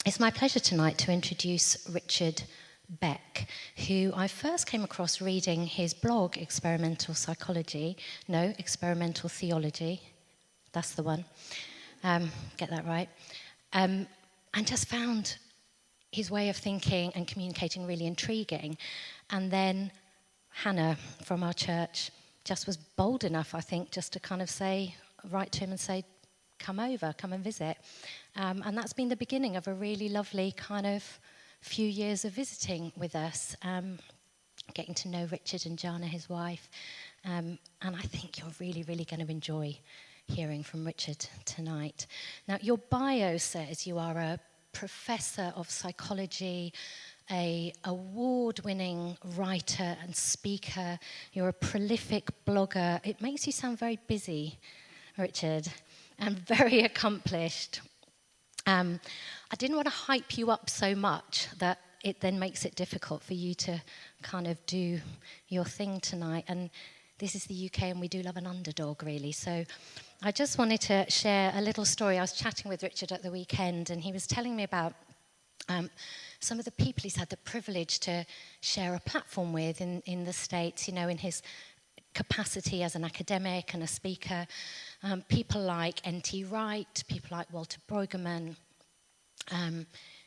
It's my pleasure tonight to introduce Richard Beck, who I first came across reading his blog, Experimental Theology. That's the one. Get that right. And just found his way of thinking and communicating really intriguing. And then Hannah from our church just was bold enough, I think, just to kind of write to him and say, come over, come and visit. And that's been the beginning of a really lovely kind of few years of visiting with us, getting to know Richard and Jana, his wife. And I think you're really, really going to enjoy hearing from Richard tonight. Now, your bio says you are a professor of psychology, an award-winning writer and speaker. You're a prolific blogger. It makes you sound very busy, Richard, and very accomplished. I didn't want to hype you up so much that it then makes it difficult for you to kind of do your thing tonight. And this is the UK, and we do love an underdog, really. So I just wanted to share a little story. I was chatting with Richard at the weekend, and he was telling me about some of the people he's had the privilege to share a platform with in the States, you know, in his capacity as an academic and a speaker. People like N.T. Wright, people like Walter Brueggemann,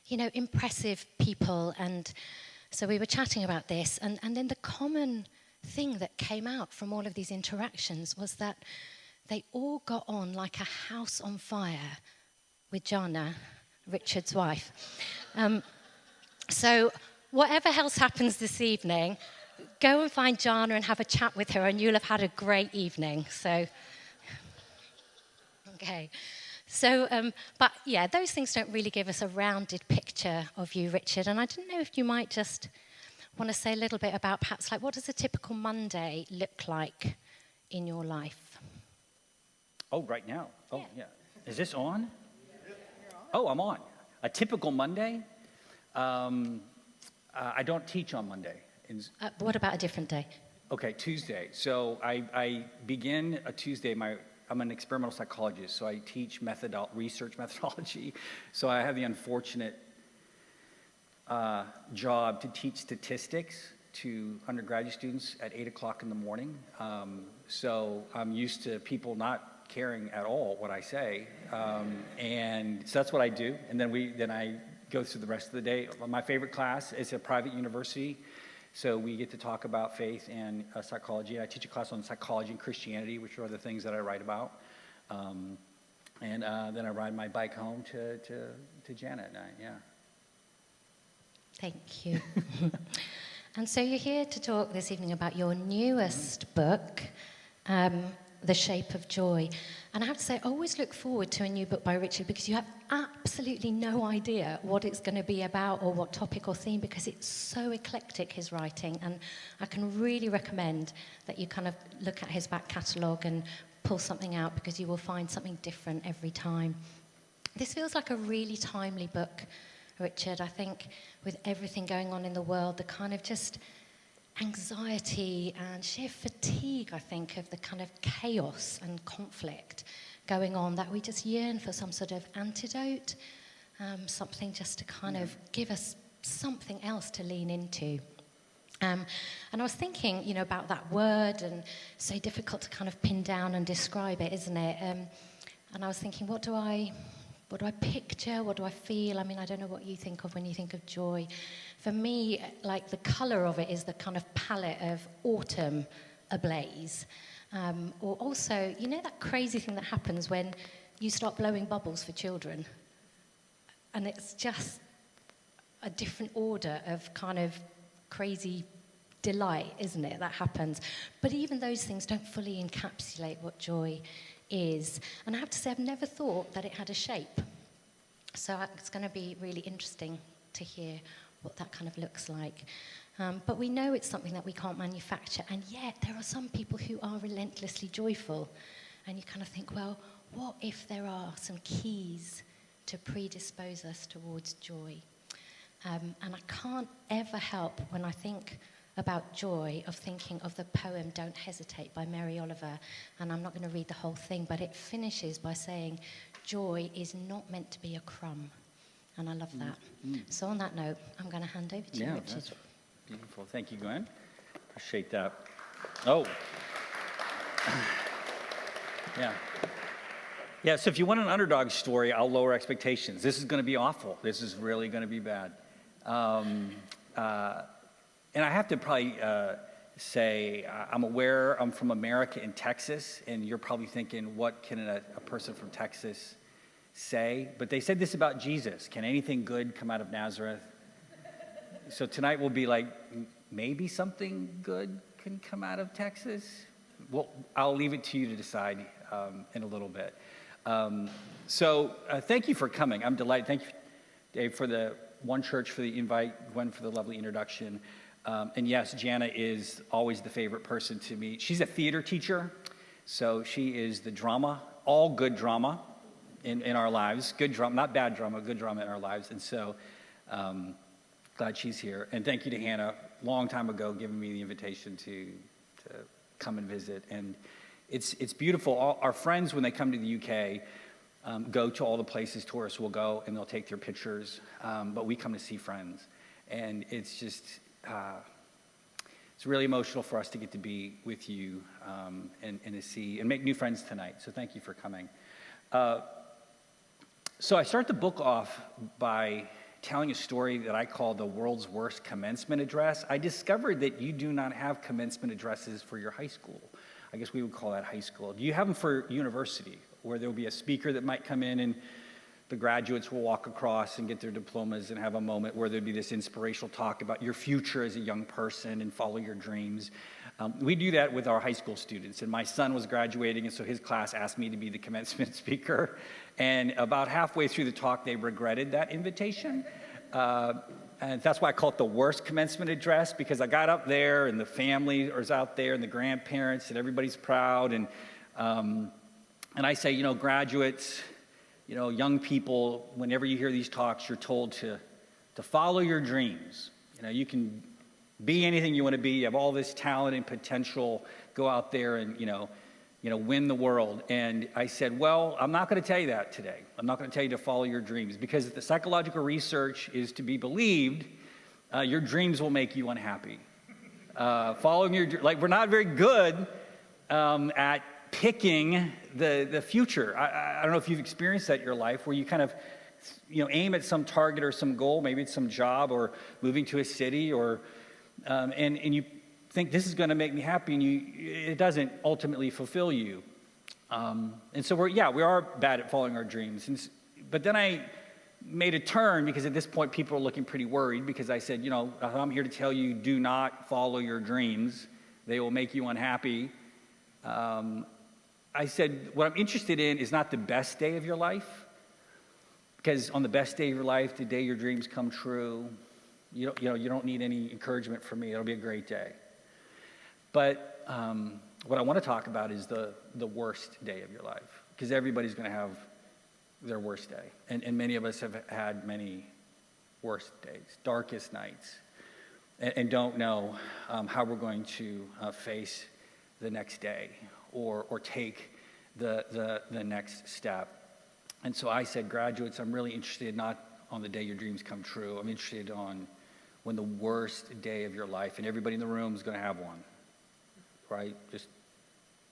impressive people. And so we were chatting about this, and then the common thing that came out from all of these interactions was that they all got on like a house on fire with Jana, Richard's wife. So whatever else happens this evening, go and find Jana and have a chat with her, and you'll have had a great evening. So, okay. So, but yeah, those things don't really give us a rounded picture of you, Richard. And I didn't know if you might just want to say a little bit about perhaps like what does a typical Monday look like in your life? Oh, right now? Oh, yeah. Is this on? Oh, I'm on. A typical Monday? I don't teach on Monday. What about a different day? Okay, Tuesday. So I begin a Tuesday. I'm an experimental psychologist, so I teach research methodology. So I have the unfortunate job to teach statistics to undergraduate students at 8 o'clock in the morning. So I'm used to people not caring at all what I say, and so that's what I do. And then I go through the rest of the day. My favorite class is a private university, so we get to talk about faith and psychology. I teach a class on psychology and Christianity, which are the things that I write about. And then I ride my bike home to Janet and I, yeah. Thank you. And so you're here to talk this evening about your newest book, The Shape of Joy. And I have to say, I always look forward to a new book by Richard because you have absolutely no idea what it's going to be about or what topic or theme, because it's so eclectic, his writing. And I can really recommend that you kind of look at his back catalogue and pull something out, because you will find something different every time. This feels like a really timely book, Richard. I think with everything going on in the world, the kind of just anxiety and sheer fatigue, I think, of the kind of chaos and conflict going on, that we just yearn for some sort of antidote, something just to kind of give us something else to lean into. And I was thinking, about that word, and so difficult to kind of pin down and describe it, isn't it? And I was thinking, what do I picture? What do I feel? I mean, I don't know what you think of when you think of joy. For me, like the colour of it is the kind of palette of autumn ablaze. Or also, that crazy thing that happens when you start blowing bubbles for children. And it's just a different order of kind of crazy delight, isn't it, that happens. But even those things don't fully encapsulate what joy is. And I have to say, I've never thought that it had a shape. So it's going to be really interesting to hear what that kind of looks like. But we know it's something that we can't manufacture, and yet there are some people who are relentlessly joyful. And you kind of think, well, what if there are some keys to predispose us towards joy? And I can't ever help, when I think about joy, of thinking of the poem Don't Hesitate by Mary Oliver. And I'm not going to read the whole thing, but it finishes by saying, joy is not meant to be a crumb. And I love that. So on that note, I'm going to hand over to you, Richard. That's beautiful. Thank you, Gwen. Appreciate that. Oh. Yeah, so if you want an underdog story, I'll lower expectations. This is going to be awful. This is really going to be bad. And I have to probably say, I'm aware I'm from America in Texas, and you're probably thinking, what can a person from Texas say? But they said this about Jesus: can anything good come out of Nazareth? So tonight will be like, maybe something good can come out of Texas? Well, I'll leave it to you to decide in a little bit. So thank you for coming. I'm delighted. Thank you, Dave, for the One Church for the invite, Gwen for the lovely introduction. And yes, Jana is always the favorite person to meet. She's a theater teacher, so she is the drama, all good drama in our lives. Good drama, not bad drama, good drama in our lives. And so glad she's here. And thank you to Hannah, long time ago, giving me the invitation to come and visit. And it's beautiful. All our friends, when they come to the UK, go to all the places tourists will go, and they'll take their pictures. But we come to see friends. And it's just, it's really emotional for us to get to be with you and to see and make new friends tonight. So thank you for coming. So I start the book off by telling a story that I call the world's worst commencement address. I discovered that you do not have commencement addresses for your high school. I guess we would call that high school. Do you have them for university, where there will be a speaker that might come in and the graduates will walk across and get their diplomas and have a moment where there'd be this inspirational talk about your future as a young person and follow your dreams? We do that with our high school students, and my son was graduating, and so his class asked me to be the commencement speaker. And about halfway through the talk, they regretted that invitation. And that's why I call it the worst commencement address, because I got up there, and the family is out there, and the grandparents, and everybody's proud. And I say, graduates, young people, whenever you hear these talks, you're told to follow your dreams. You can be anything you want to be. You have all this talent and potential. Go out there and, win the world. And I said, well, I'm not going to tell you that today. I'm not going to tell you to follow your dreams, because if the psychological research is to be believed, your dreams will make you unhappy. Following your, we're not very good at picking the future. I don't know if you've experienced that in your life, where you kind of, aim at some target or some goal. Maybe it's some job or moving to a city, or and you think this is going to make me happy, and it doesn't ultimately fulfill you. And so we are bad at following our dreams. But then I made a turn, because at this point people are looking pretty worried, because I said, I'm here to tell you, do not follow your dreams. They will make you unhappy. I said, what I'm interested in is not the best day of your life, because on the best day of your life, the day your dreams come true, you don't need any encouragement from me. It'll be a great day. But what I want to talk about is the worst day of your life, because everybody's going to have their worst day. And many of us have had many worst days, darkest nights, and don't know how we're going to face the next day or take the next step. And so I said, graduates, I'm really interested not on the day your dreams come true. I'm interested on when the worst day of your life, and everybody in the room is going to have one, right?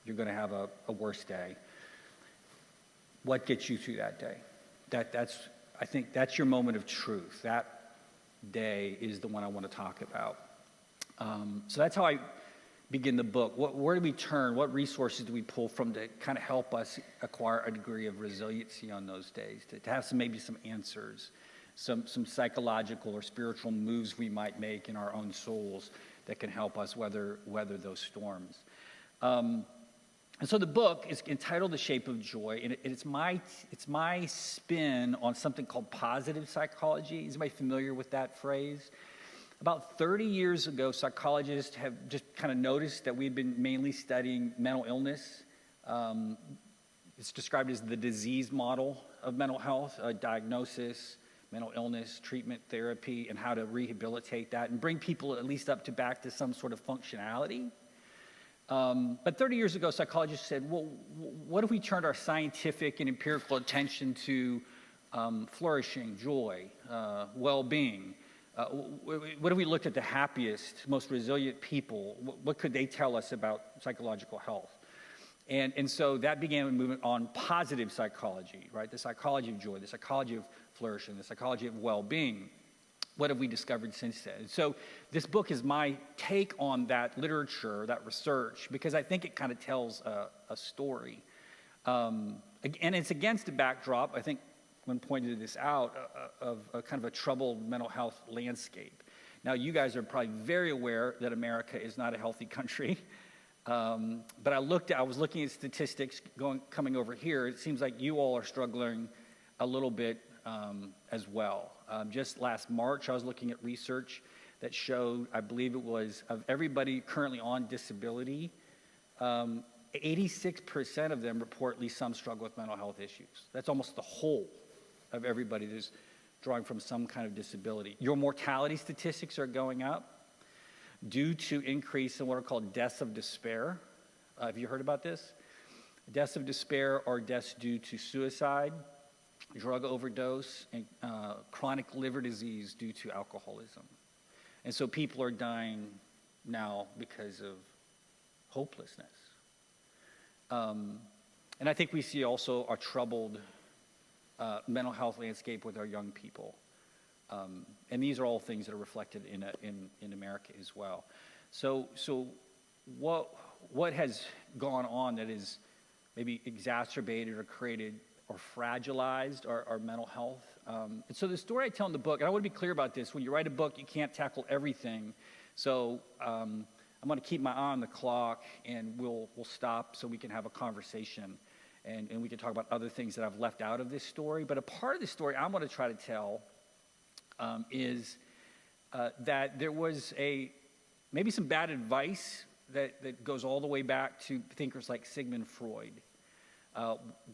You're going to have a worst day. What gets you through that day? I think that's your moment of truth. That day is the one I want to talk about. So that's how I begin the book. Where do we turn? What resources do we pull from to kind of help us acquire a degree of resiliency on those days, to have maybe some answers, some psychological or spiritual moves we might make in our own souls that can help us weather those storms. And so the book is entitled The Shape of Joy, and it's my spin on something called positive psychology. Is anybody familiar with that phrase? About 30 years ago, psychologists have just kind of noticed that we've been mainly studying mental illness. It's described as the disease model of mental health, diagnosis, mental illness, treatment, therapy, and how to rehabilitate that and bring people at least back to some sort of functionality. But 30 years ago, psychologists said, well, what if we turned our scientific and empirical attention to flourishing, joy, well-being. What if we looked at the happiest, most resilient people? What could they tell us about psychological health? And so that began a movement on positive psychology, right? The psychology of joy, the psychology of flourishing, the psychology of well-being. What have we discovered since then? So this book is my take on that literature, that research, because I think it kind of tells a story. And it's against the backdrop, I think Gwyn pointed this out, of a kind of a troubled mental health landscape. Now, you guys are probably very aware that America is not a healthy country. But I was looking at statistics coming over here. It seems like you all are struggling a little bit as well. Just last March, I was looking at research that showed, I believe it was, of everybody currently on disability, 86% of them report at least some struggle with mental health issues. That's almost the whole of everybody that's drawing from some kind of disability. Your mortality statistics are going up due to increase in what are called deaths of despair. Have you heard about this? Deaths of despair are deaths due to suicide, drug overdose, and chronic liver disease due to alcoholism. And so people are dying now because of hopelessness. And I think we see also a troubled mental health landscape with our young people. And these are all things that are reflected in America as well. So what has gone on that is maybe exacerbated or created or fragilized our mental health? And so the story I tell in the book, and I want to be clear about this, when you write a book, you can't tackle everything. So I'm going to keep my eye on the clock, and we'll stop so we can have a conversation, and we can talk about other things that I've left out of this story. But a part of the story I'm going to try to tell is that there was maybe some bad advice that goes all the way back to thinkers like Sigmund Freud.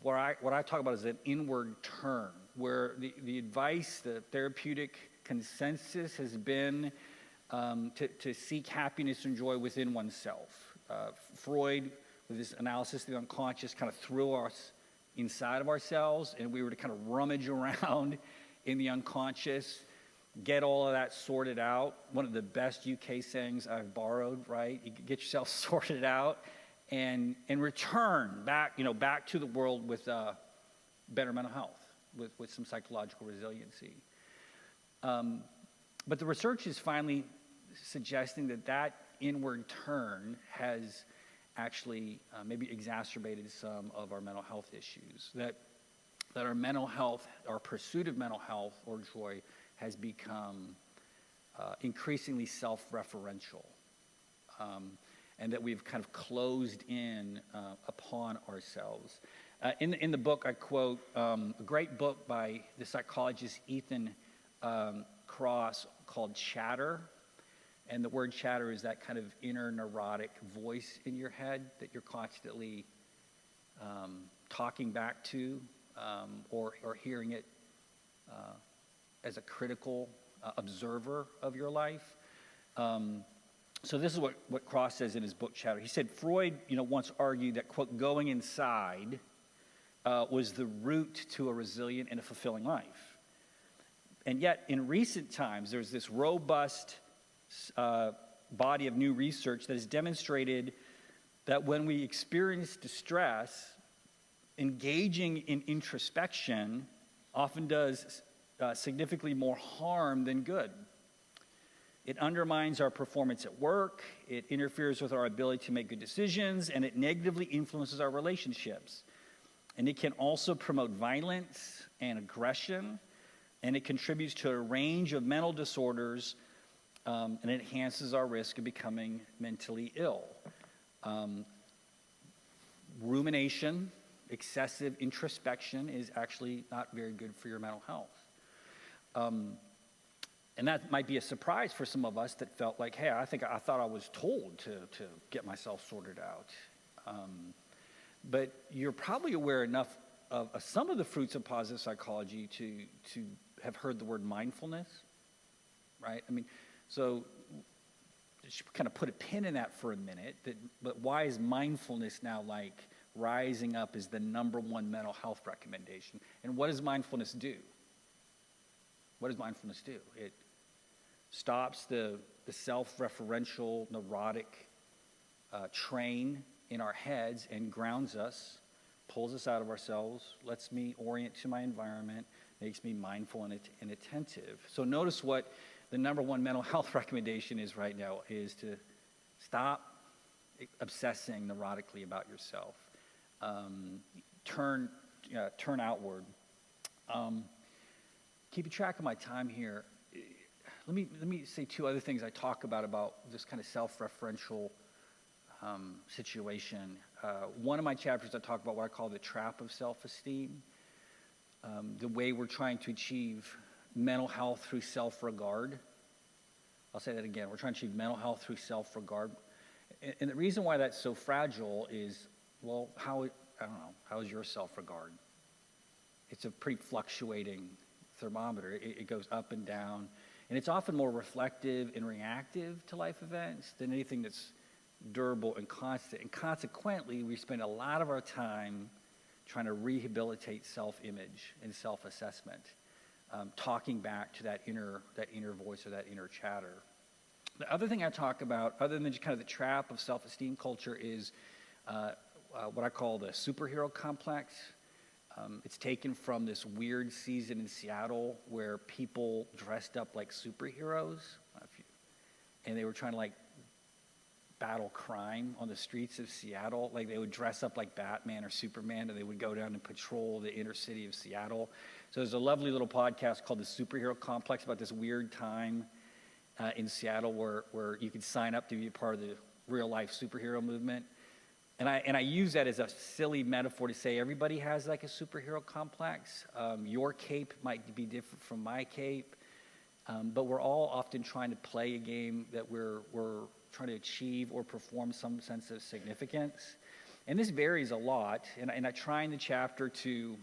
What I talk about is an inward turn, where the advice, the therapeutic consensus has been to seek happiness and joy within oneself. Freud, with his analysis of the unconscious, kind of threw us inside of ourselves, and we were to kind of rummage around in the unconscious, get all of that sorted out. One of the best UK sayings I've borrowed, right? You get yourself sorted out and return back to the world with better mental health, with some psychological resiliency. But the research is finally suggesting that inward turn has actually maybe exacerbated some of our mental health issues, that our mental health, our pursuit of mental health or joy has become increasingly self-referential, and that we've kind of closed in upon ourselves. In the book, I quote a great book by the psychologist Ethan Kross called Chatter. And the word chatter is that kind of inner neurotic voice in your head that you're constantly talking back to, or hearing it as a critical observer of your life. So this is what Kross says in his book Chatter. He said Freud, once argued that, quote, going inside was the route to a resilient and a fulfilling life. And yet, in recent times, there's this robust body of new research that has demonstrated that when we experience distress, engaging in introspection often does significantly more harm than good. It undermines our performance at work, it interferes with our ability to make good decisions, and it negatively influences our relationships. And it can also promote violence and aggression, and it contributes to a range of mental disorders, and it enhances our risk of becoming mentally ill. Rumination, excessive introspection is actually not very good for your mental health. And that might be a surprise for some of us that felt like, hey, I thought I was told to get myself sorted out. But you're probably aware enough of some of the fruits of positive psychology to have heard the word mindfulness, right? So just kind of put a pin in that for a minute. But why is mindfulness now like rising up as the #1 mental health recommendation. And what does mindfulness do? What does mindfulness do? It stops the self-referential, neurotic train in our heads and grounds us, pulls us out of ourselves, lets me orient to my environment, makes me mindful and attentive. So notice what the #1 mental health recommendation is right now, is to stop obsessing neurotically about yourself. Turn outward. Keeping track of my time here, let me say two other things I talk about this kind of self-referential situation. One of my chapters I talk about what I call the trap of self-esteem, the way we're trying to achieve mental health through self-regard. I'll say that again. We're trying to achieve mental health through self-regard. And the reason why that's so fragile is, well, how is your self-regard? It's a pretty fluctuating thermometer. It goes up and down. And it's often more reflective and reactive to life events than anything that's durable and constant. And consequently, we spend a lot of our time trying to rehabilitate self-image and self-assessment, talking back to that inner voice or that inner chatter. The other thing I talk about, other than just kind of the trap of self-esteem culture, is what I call the superhero complex. It's taken from this weird season in Seattle where people dressed up like superheroes, and they were trying to battle crime on the streets of Seattle. Like they would dress up like Batman or Superman, and they would go down and patrol the inner city of Seattle. So there's a lovely little podcast called The Superhero Complex about this weird time in Seattle where you could sign up to be a part of the real life superhero movement. And I use that as a silly metaphor to say everybody has like a superhero complex. Your cape might be different from my cape, but we're all often trying to play a game that we're trying to achieve or perform some sense of significance. And this varies a lot, and I try in the chapter to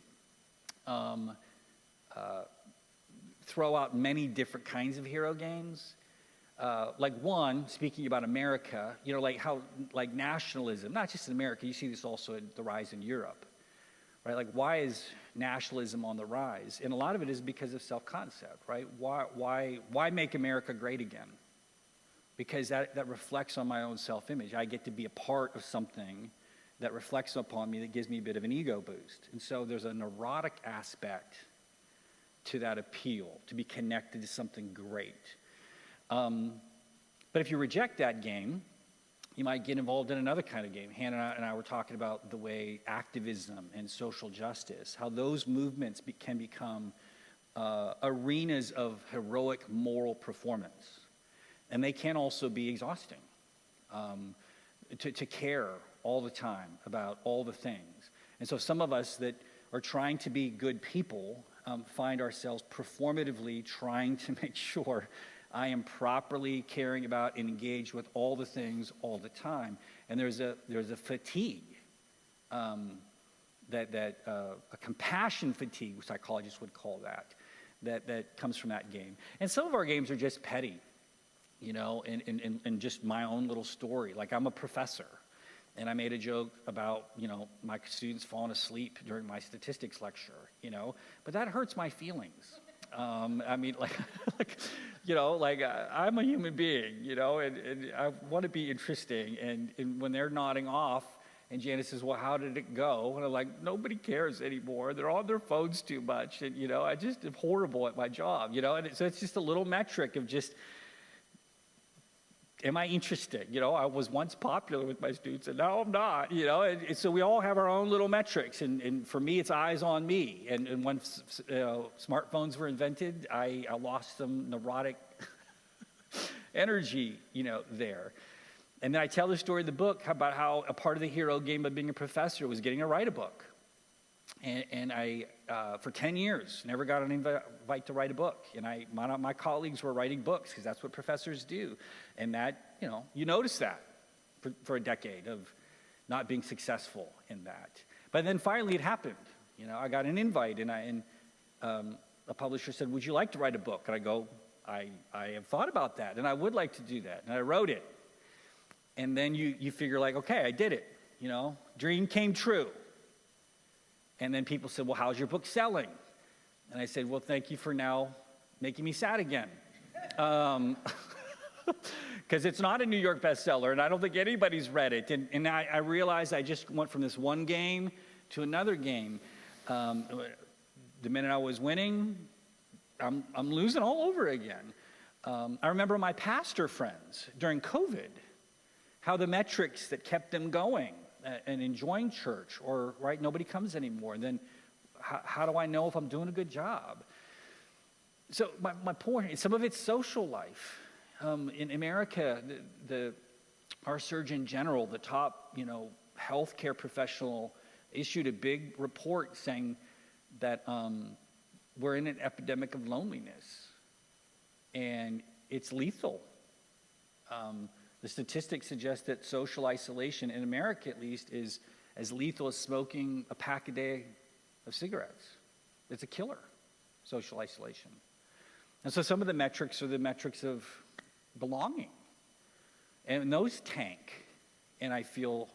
throw out many different kinds of hero games. Like one, speaking about America, how nationalism, not just in America, you see this also in the rise in Europe, right? Like, why is nationalism on the rise? And a lot of it is because of self-concept, right? Why make America great again? Because that reflects on my own self-image. I get to be a part of something that reflects upon me, that gives me a bit of an ego boost. And so there's a neurotic aspect to that appeal, to be connected to something great. But if you reject that game, you might get involved in another kind of game. Hannah and I were talking about the way activism and social justice, how those movements can become arenas of heroic moral performance. And they can also be exhausting, to care all the time about all the things. And so some of us that are trying to be good people find ourselves performatively trying to make sure I am properly caring about and engaged with all the things all the time. And there's a fatigue, a compassion fatigue, psychologists would call that comes from that game. And some of our games are just petty, and just my own little story. Like, I'm a professor, and I made a joke about, my students falling asleep during my statistics lecture, but that hurts my feelings. I'm a human being, and I want to be interesting. And when they're nodding off, and Janice says, well, how did it go? And I'm like, nobody cares anymore. They're on their phones too much. And, I just am horrible at my job, and so it's just a little metric of just, am I interesting? I was once popular with my students, and now I'm not, and so we all have our own little metrics. And for me, it's eyes on me. And when smartphones were invented, I lost some neurotic energy, there. And then I tell the story in the book about how a part of the hero game of being a professor was getting to write a book. And I, for 10 years, never got an invite to write a book. And my colleagues were writing books because that's what professors do. And that, you notice that for a decade of not being successful in that. But then finally it happened. I got an invite, and a publisher said, would you like to write a book? And I go, I have thought about that, and I would like to do that. And I wrote it. And then you figure like, okay, I did it. dream came true. And then people said, well, how's your book selling? And I said, well, thank you for now making me sad again. Because it's not a New York bestseller, and I don't think anybody's read it. And I realized I just went from this one game to another game. The minute I was winning, I'm losing all over again. I remember my pastor friends during COVID, how the metrics that kept them going and enjoying church, or nobody comes anymore. And then how do I know if I'm doing a good job? So my point is, some of it's social life. In America, our Surgeon General, the top healthcare professional, issued a big report saying that we're in an epidemic of loneliness, and it's lethal. The statistics suggest that social isolation, in America at least, is as lethal as smoking a pack a day of cigarettes. It's a killer, social isolation. And so some of the metrics are the metrics of belonging. And those tank, and I feel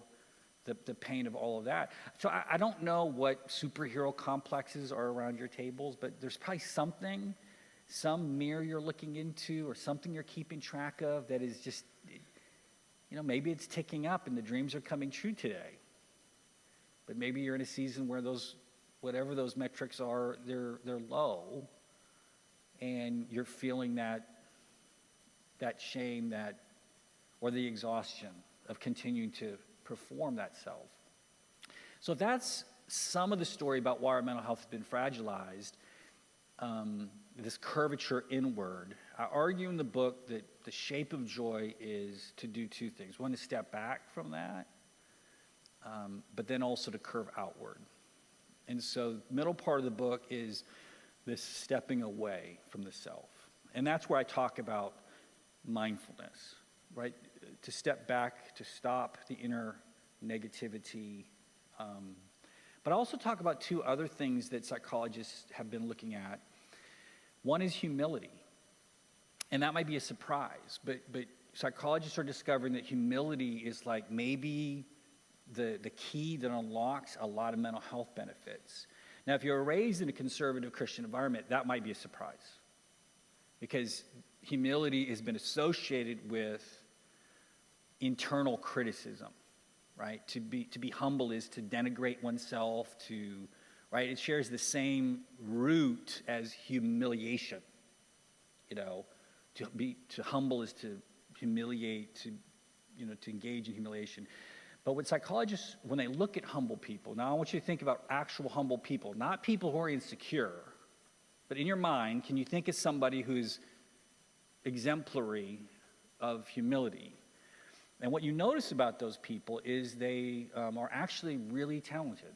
the pain of all of that. So I don't know what superhero complexes are around your tables, but there's probably something, some mirror you're looking into, or something you're keeping track of that is just, maybe it's ticking up and the dreams are coming true today. But maybe you're in a season where whatever those metrics are, they're low, and you're feeling that shame, or the exhaustion of continuing to perform that self. So that's some of the story about why our mental health has been fragilized, this curvature inward. I argue in the book that the shape of joy is to do two things. One, to step back from that, but then also to curve outward. And so the middle part of the book is this stepping away from the self. And that's where I talk about mindfulness, right? To step back, to stop the inner negativity. But I also talk about two other things that psychologists have been looking at. One is humility. And that might be a surprise, but psychologists are discovering that humility is like maybe the key that unlocks a lot of mental health benefits. Now, if you're raised in a conservative Christian environment, that might be a surprise, because humility has been associated with internal criticism, right? To be humble is to denigrate oneself, right? It shares the same root as humiliation. To humble is to humiliate, to engage in humiliation. But what psychologists, when they look at humble people, now I want you to think about actual humble people, not people who are insecure, but in your mind, can you think of somebody who's exemplary of humility? And what you notice about those people is they are actually really talented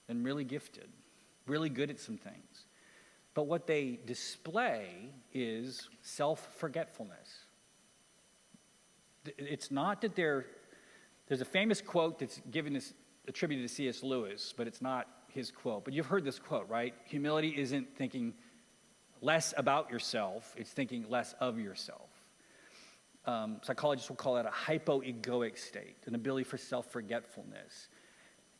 and really gifted, really good at some things. But what they display is self-forgetfulness. It's not that there's a famous quote that's attributed to C.S. Lewis, but it's not his quote. But you've heard this quote, right? Humility isn't thinking less about yourself, it's thinking less of yourself. Psychologists will call that a hypoegoic state, an ability for self-forgetfulness.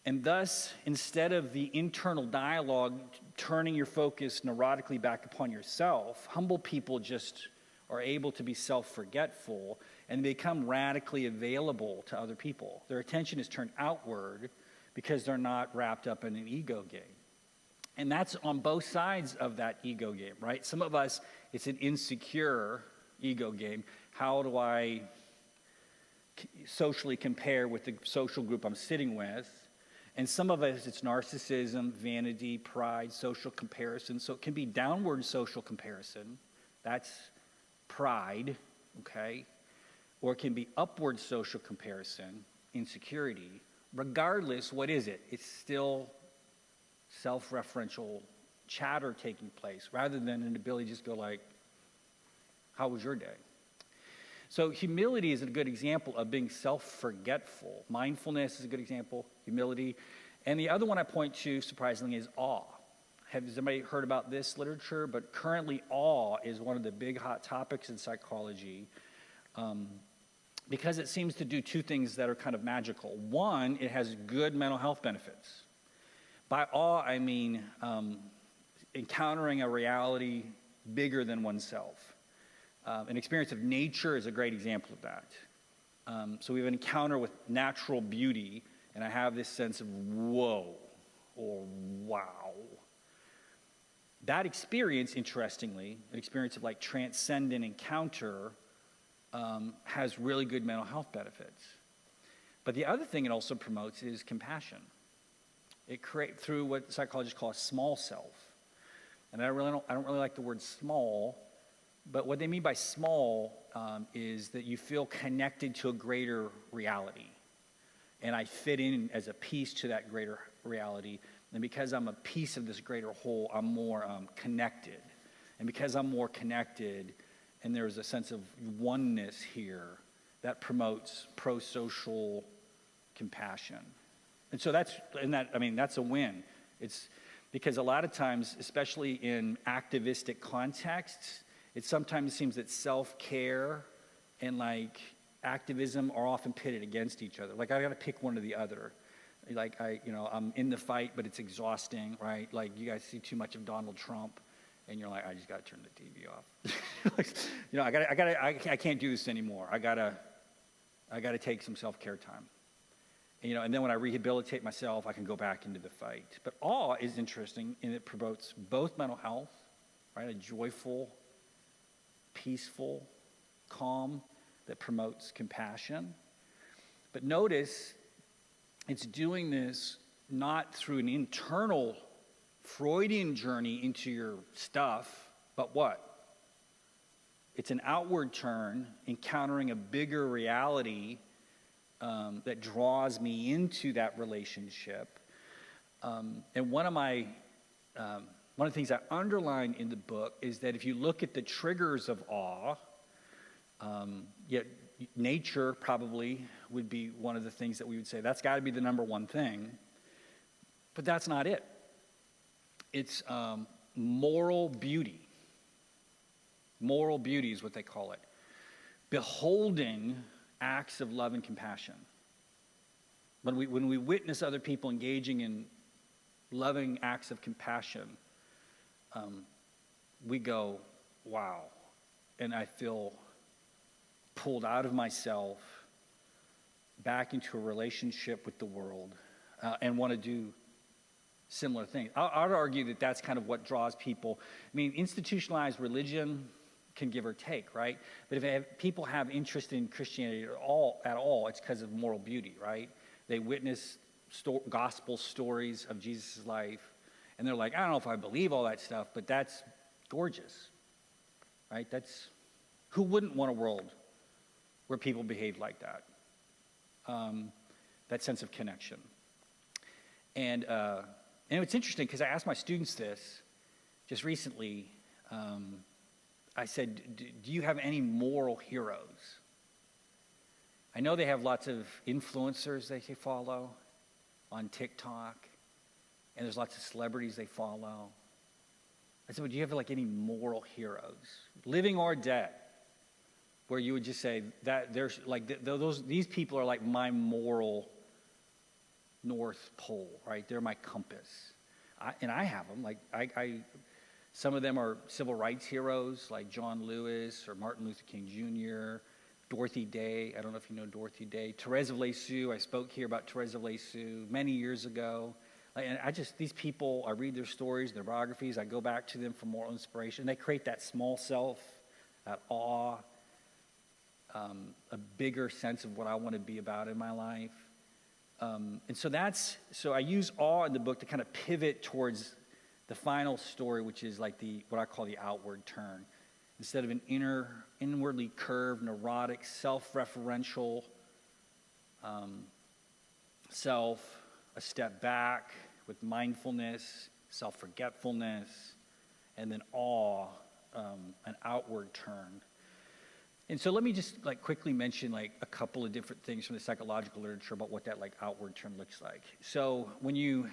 And thus, instead of the internal dialogue turning your focus neurotically back upon yourself, humble people just are able to be self-forgetful and become radically available to other people. Their attention is turned outward because they're not wrapped up in an ego game. And that's on both sides of that ego game, right? Some of us, it's an insecure ego game. How do I socially compare with the social group I'm sitting with? And some of us, it's narcissism, vanity, pride, social comparison. So it can be downward social comparison. That's pride, okay? Or it can be upward social comparison, insecurity. Regardless, what is it? It's still self-referential chatter taking place rather than an ability to just go like, how was your day? So humility is a good example of being self-forgetful. Mindfulness is a good example, humility. And the other one I point to, surprisingly, is awe. Has anybody heard about this literature? But currently, awe is one of the big hot topics in psychology. because it seems to do two things that are kind of magical. One, it has good mental health benefits. By awe, I mean encountering a reality bigger than oneself. An experience of nature is a great example of that. So we have an encounter with natural beauty, and I have this sense of whoa, or wow. That experience, interestingly, an experience of like transcendent encounter, has really good mental health benefits. But the other thing it also promotes is compassion. It creates through what psychologists call a small self. And I don't really like the word small, but what they mean by small is that you feel connected to a greater reality. And I fit in as a piece to that greater reality. And because I'm a piece of this greater whole, I'm more connected. And because I'm more connected, and there's a sense of oneness here, that promotes pro-social compassion. And so that's a win. It's because a lot of times, especially in activistic contexts, it sometimes seems that self-care and like activism are often pitted against each other. Like I got to pick one or the other. Like I'm in the fight, but it's exhausting, right? Like you guys see too much of Donald Trump, and you're like, I just got to turn the TV off. I can't do this anymore. I gotta take some self-care time. And then when I rehabilitate myself, I can go back into the fight. But awe is interesting, and it promotes both mental health, right? A joyful, peaceful, calm that promotes compassion. But notice, it's doing this not through an internal Freudian journey into your stuff, but what? It's an outward turn, encountering a bigger reality that draws me into that relationship. And one of the things I underline in the book is that if you look at the triggers of awe, nature probably would be one of the things that we would say, that's got to be the number one thing. But that's not it. It's moral beauty. Moral beauty is what they call it. Beholding acts of love and compassion. When we witness other people engaging in loving acts of compassion, we go, wow. And I feel pulled out of myself, back into a relationship with the world, and want to do similar things. I would argue that that's kind of what draws people. I mean, institutionalized religion can give or take, right? But if people have interest in Christianity at all, it's because of moral beauty, right? They witness gospel stories of Jesus' life, and they're like, I don't know if I believe all that stuff, but that's gorgeous, right? Who wouldn't want a world where people behave like that? That sense of connection. And it's interesting because I asked my students this just recently. I said, do you have any moral heroes? I know they have lots of influencers they follow on TikTok, and there's lots of celebrities they follow. I said, but do you have like any moral heroes, living or dead, where you would just say that there's like these people are like my moral North Pole, right? They're my compass. And I have them. Like some of them are civil rights heroes, like John Lewis or Martin Luther King Jr., Dorothy Day. I don't know if you know Dorothy Day. Thérèse of Lisieux. I spoke here about Thérèse of Lisieux many years ago. And these people, I read their stories, their biographies. I go back to them for moral inspiration. They create that small self, that awe, a bigger sense of what I want to be about in my life. And so I use awe in the book to kind of pivot towards the final story, which is like what I call the outward turn. Instead of an inwardly curved, neurotic, self-referential self, a step back with mindfulness, self-forgetfulness, and then awe, an outward turn. And so let me just like quickly mention like a couple of different things from the psychological literature about what that like outward turn looks like. So when you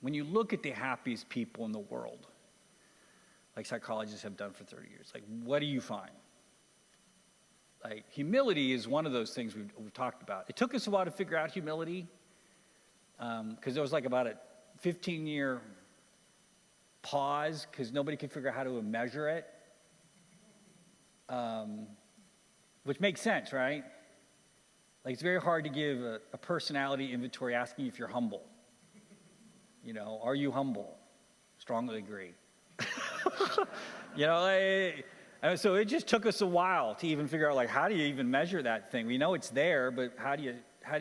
look at the happiest people in the world, like psychologists have done for 30 years, like what do you find? Like, humility is one of those things we've talked about. It took us a while to figure out humility, because there was like about a 15-year pause because nobody could figure out how to measure it, which makes sense, right? Like, it's very hard to give a personality inventory asking if you're humble. You know, are you humble? Strongly agree. You know, so it just took us a while to even figure out, like, how do you even measure that thing? We know it's there, but how do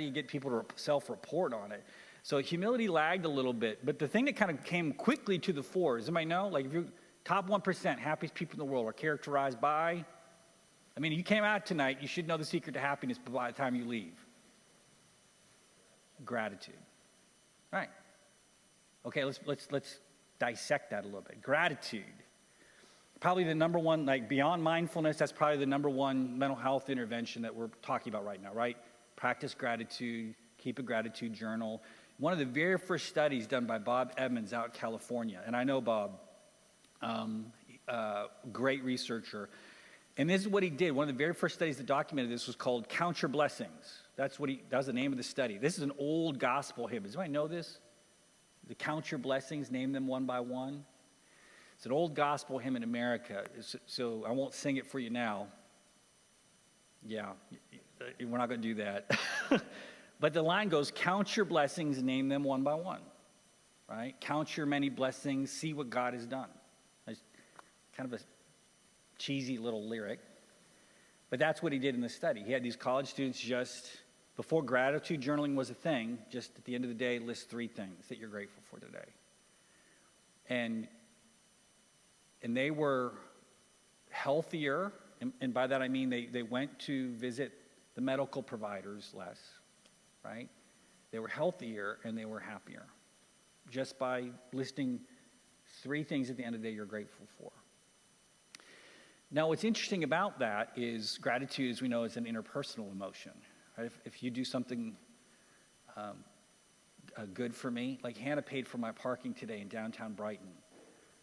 you get people to self-report on it? So humility lagged a little bit, but the thing that kind of came quickly to the fore, does anybody know? Like, if you're top 1% happiest people in the world are characterized by, I mean, you came out tonight, you should know the secret to happiness by the time you leave. Gratitude. All right. Okay, let's dissect that a little bit. Gratitude. Probably the number one, like, beyond mindfulness, that's probably the number one mental health intervention that we're talking about right now, right? Practice gratitude, keep a gratitude journal. One of the very first studies done by Bob Edmonds out in California, and I know Bob, great researcher, and this is what he did. One of the very first studies that documented this was called Count Your Blessings. That was the name of the study. This is an old gospel hymn. Does anybody know this? The Count Your Blessings, name them one by one. It's an old gospel hymn in America, so I won't sing it for you now. Yeah, we're not going to do that. But the line goes, count your blessings and name them one by one, right? Count your many blessings, see what God has done. It's kind of a cheesy little lyric, but that's what he did in the study. He had these college students just, before gratitude journaling was a thing, just at the end of the day, list 3 things that you're grateful for today. And they were healthier, and by that I mean they went to visit the medical providers less, right? They were healthier and they were happier just by listing 3 things at the end of the day you're grateful for. Now, what's interesting about that is gratitude, as we know, is an interpersonal emotion. Right? If you do something good for me, like Hannah paid for my parking today in downtown Brighton.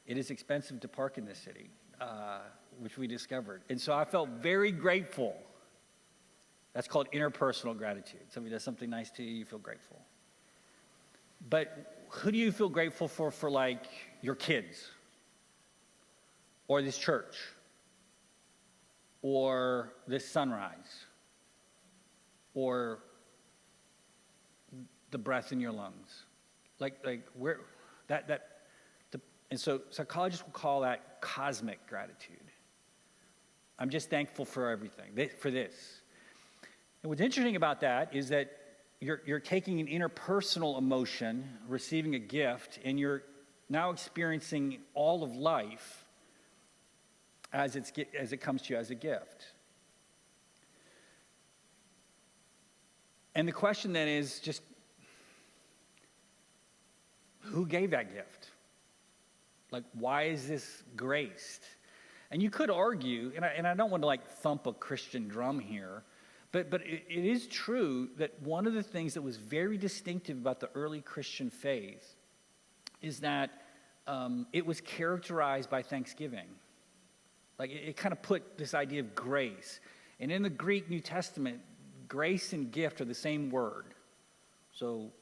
It is expensive to park in this city, which we discovered. And so I felt very grateful. That's called interpersonal gratitude. Somebody does something nice to you, you feel grateful. But who do you feel grateful for like your kids? Or this church? Or this sunrise? Or the breath in your lungs? Like where and so psychologists will call that cosmic gratitude. I'm just thankful for everything, for this. And what's interesting about that is that you're taking an interpersonal emotion, receiving a gift, and you're now experiencing all of life as it comes to you as a gift. And the question then is just, who gave that gift? Like, why is this graced? And you could argue, and I don't want to like thump a Christian drum here, but it is true that one of the things that was very distinctive about the early Christian faith is that it was characterized by thanksgiving. Like, it kind of put this idea of grace. And in the Greek New Testament, grace and gift are the same word. So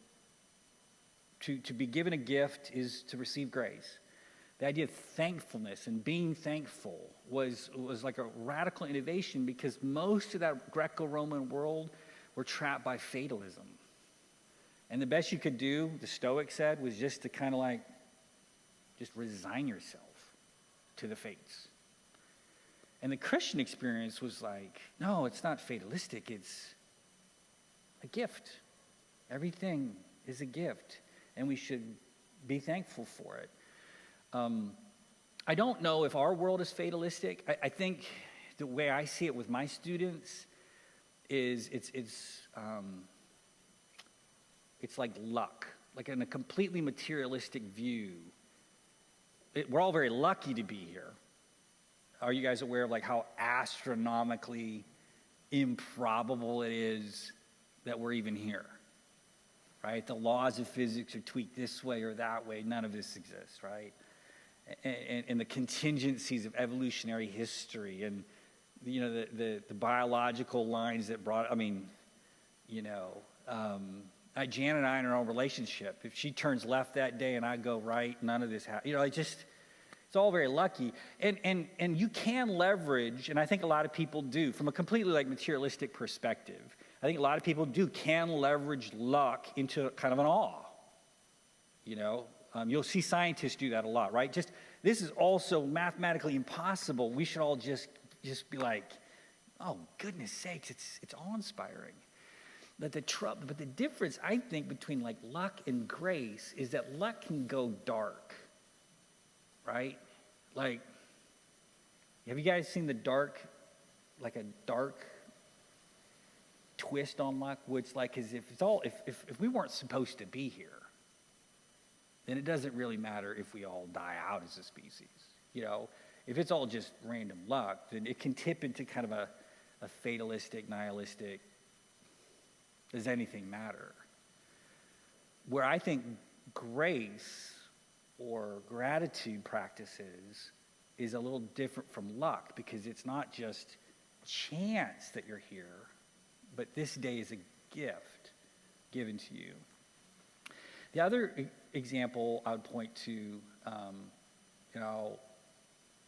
to be given a gift is to receive grace. The idea of thankfulness and being thankful was like a radical innovation because most of that Greco-Roman world were trapped by fatalism. And the best you could do, the Stoics said, was just to kind of like, just resign yourself to the fates. And the Christian experience was like, no, it's not fatalistic, it's a gift. Everything is a gift, and we should be thankful for it. I don't know if our world is fatalistic. I think the way I see it with my students is it's like luck, like in a completely materialistic view. We're all very lucky to be here. Are you guys aware of like how astronomically improbable it is that we're even here? Right? The laws of physics are tweaked this way or that way. None of this exists, right? And the contingencies of evolutionary history and the biological lines that brought, Jan and I in our own relationship, if she turns left that day and I go right, none of this happens. It's all very lucky. And you can leverage, and I think a lot of people do, from a completely materialistic perspective, I think a lot of people can leverage luck into kind of an awe. You'll see scientists do that a lot, right? This is also mathematically impossible. We should all just be like, oh, goodness sakes, it's awe-inspiring. But the difference, I think, between luck and grace is that luck can go dark, right? Have you guys seen the dark, a dark twist on luck, which as if if we weren't supposed to be here, then it doesn't really matter if we all die out as a species. If it's all just random luck, then it can tip into kind of a fatalistic, nihilistic, does anything matter? Where I think grace or gratitude practices is a little different from luck, because it's not just chance that you're here, but this day is a gift given to you. The other example I would point to,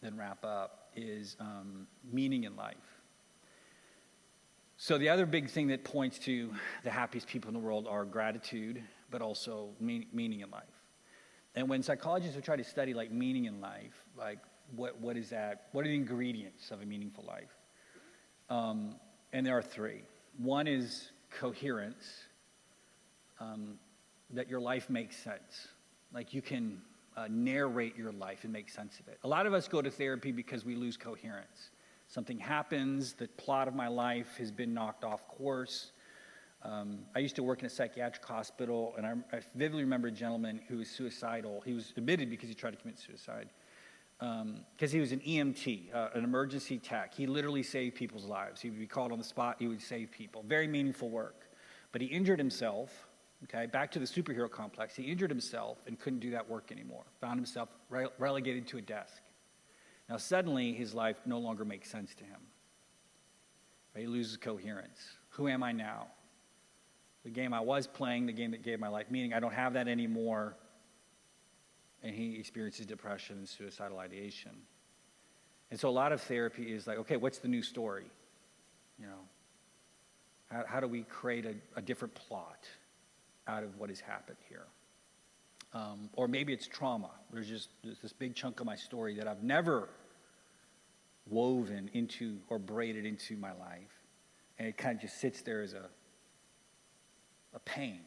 then wrap up, is meaning in life. So the other big thing that points to the happiest people in the world are gratitude, but also meaning in life. And when psychologists would try to study meaning in life, what is that? What are the ingredients of a meaningful life? And there are three. One is coherence, that your life makes sense. You can narrate your life and make sense of it. A lot of us go to therapy because we lose coherence. Something happens, the plot of my life has been knocked off course. I used to work in a psychiatric hospital, and I vividly remember a gentleman who was suicidal. He was admitted because he tried to commit suicide. Because he was an EMT, an emergency tech. He literally saved people's lives. He would be called on the spot. He would save people. Very meaningful work. But he injured himself, back to the superhero complex. He injured himself and couldn't do that work anymore. Found himself relegated to a desk. Now suddenly his life no longer makes sense to him. He loses coherence. Who am I now? The game I was playing, the game that gave my life meaning, I don't have that anymore. And he experiences depression and suicidal ideation. And so a lot of therapy is okay, what's the new story? How do we create a different plot out of what has happened here? Or maybe it's trauma. There's this big chunk of my story that I've never woven into or braided into my life. And it kind of just sits there as a pain.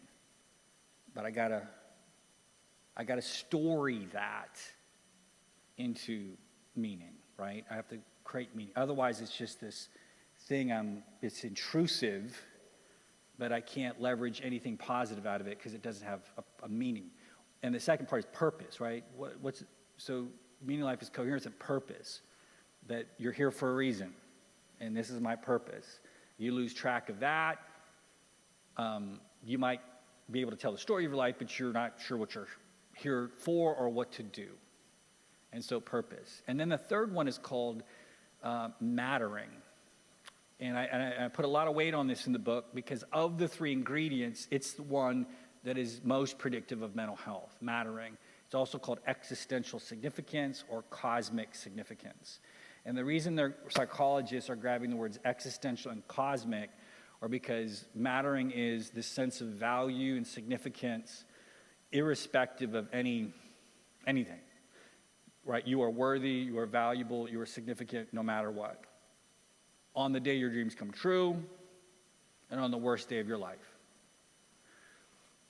But I gotta story that into meaning, right? I have to create meaning. Otherwise, it's just this thing, it's intrusive, but I can't leverage anything positive out of it because it doesn't have a meaning. And the second part is purpose, right? So meaning in life is coherence and purpose, that you're here for a reason, and this is my purpose. You lose track of that, you might be able to tell the story of your life, but you're not sure what you're here for or what to do. And so purpose. And then the third one is called mattering. And I put a lot of weight on this in the book because of the three ingredients, it's the one that is most predictive of mental health, mattering. It's also called existential significance or cosmic significance. And the reason psychologists are grabbing the words existential and cosmic are because mattering is this sense of value and significance irrespective of anything, right? You are worthy, you are valuable, you are significant no matter what. On the day your dreams come true, and on the worst day of your life.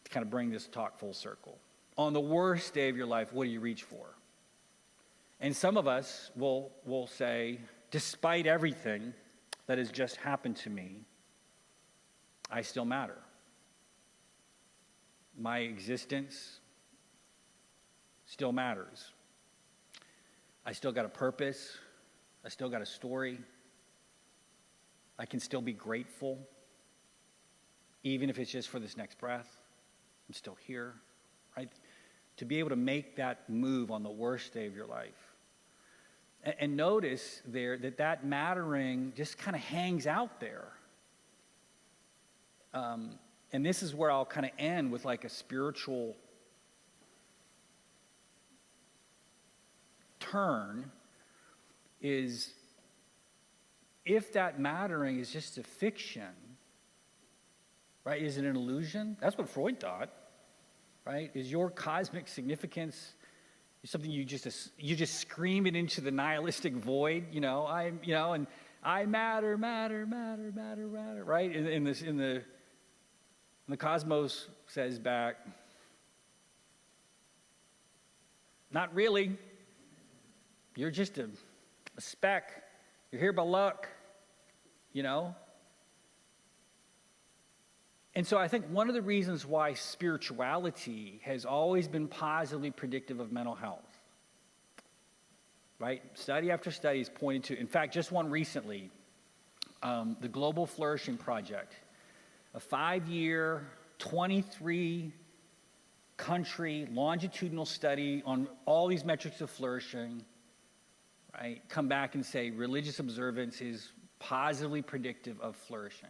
To kind of bring this talk full circle. On the worst day of your life, what do you reach for? And some of us will say, despite everything that has just happened to me, I still matter. My existence still matters. I still got a purpose. I still got a story. I can still be grateful, even if it's just for this next breath. I'm still here, right? To be able to make that move on the worst day of your life. And notice there that mattering just kind of hangs out there. And this is where I'll kind of end with like a spiritual turn, is if that mattering is just a fiction, right? Is it an illusion? That's what Freud thought, right? Is your cosmic significance something you just scream it into the nihilistic void? And I matter, right? And the cosmos says back, not really. You're just a speck. You're here by luck, And so I think one of the reasons why spirituality has always been positively predictive of mental health, right? Study after study has pointed to, in fact, just one recently, the Global Flourishing Project, a 5-year, 23-country longitudinal study on all these metrics of flourishing, right? Come back and say religious observance is positively predictive of flourishing.